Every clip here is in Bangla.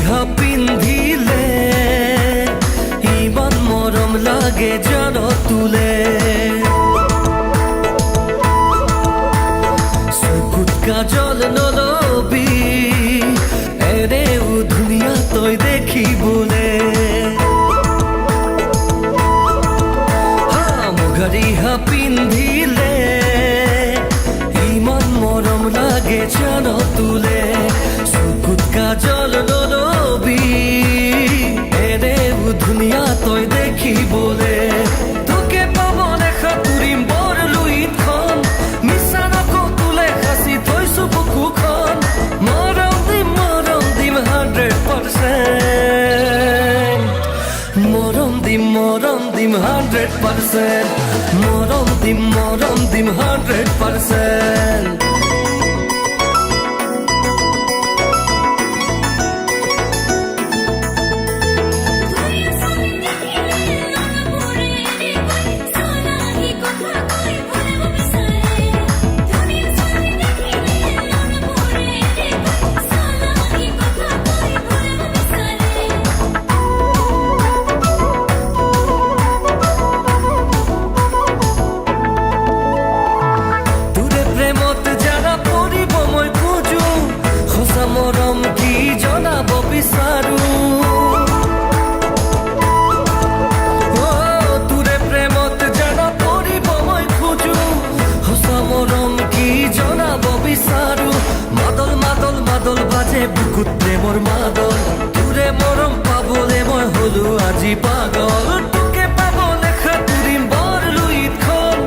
ৰিহা পিন্ধিলে ইমান মৰম লাগে জান তোলে চকুত কাজল নলবি এনেও ধুনীয়া তই দেখিবলে মুগা ৰিহা পিন্ধিলে ইমান মৰম লাগে জান তোলে চকুত কাজল নলবি এনেও ধুনীয়া তই দেখিবলে তোকে পাবলে সাঁতুৰিম বৰ লুইতখন মিছা নকওঁ তোলে সাঁচি থৈছো বুকুখন মৰম দিম 100% মৰম দিম 100% মৰম দিম 100% মৰম কি জনাব বিচাৰো তোৰে প্ৰেমত জানা পৰিব মই খোজো সঁচা মৰম কি জনাব বিচাৰো মাদল মাদল মাদল বাজে বুকুত প্ৰেমৰ মাদল তোৰে মৰম পাবলে মই হলো আজি পাগল তোকে পাবলে সাঁতুৰিম বৰ লুইতখন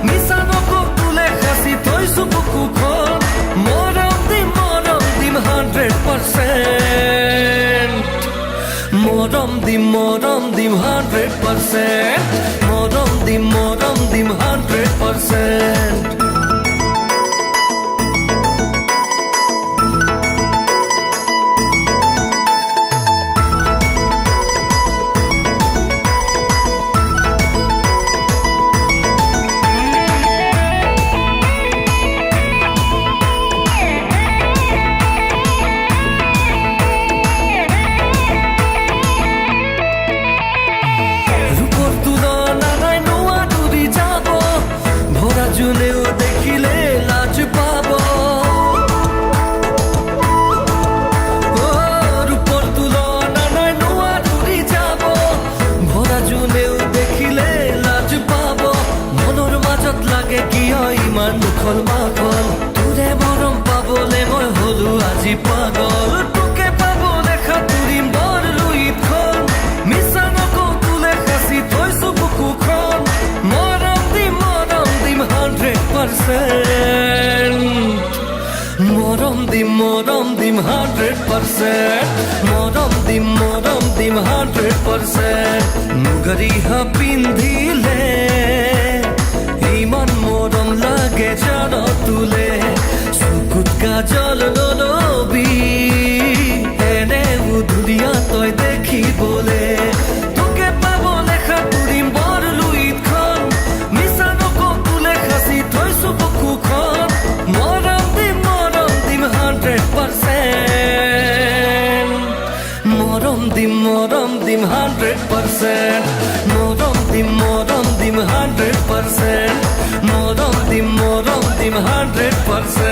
মিছা নকওঁ তোলে সাঁচি থৈছো বুকুখন মৰম দিম 100% মৰম দিম 100% মৰম দিম 100% জুনেও দেখিলে লাজ পাব রূপৰ তুলনা নাই নোৱাৰি যাব ভৰা জুনেও দেখিলে লাজ পাব মনৰ মাজত লাগে কিয় ইমান দুখল মাখল তোৰে মৰম পাবলে মই হলো আজি পাগল তোকে পাবলে সাঁতুৰিম বৰ লুইতখন মিছা নকওঁ তোলে সাঁচি থৈছো বুকুখন মৰম দিম 100% মৰম দিম 100% মৰম দিম 100% মুগা ৰিহা পিন্ধিলে ইমান মৰম লাগে জান তোলে চকুত কাজল নলবি এনেও ধুনীয়া তই দেখিবলে তোকে পাবলে সাঁতুৰিম বৰ লুইতখন মিছা নকওঁ তোলে সাঁচি থৈছো বুকুখন মৰম দিম 100% মৰম দিম 100% মৰম দিম 100% মৰম দিম 100%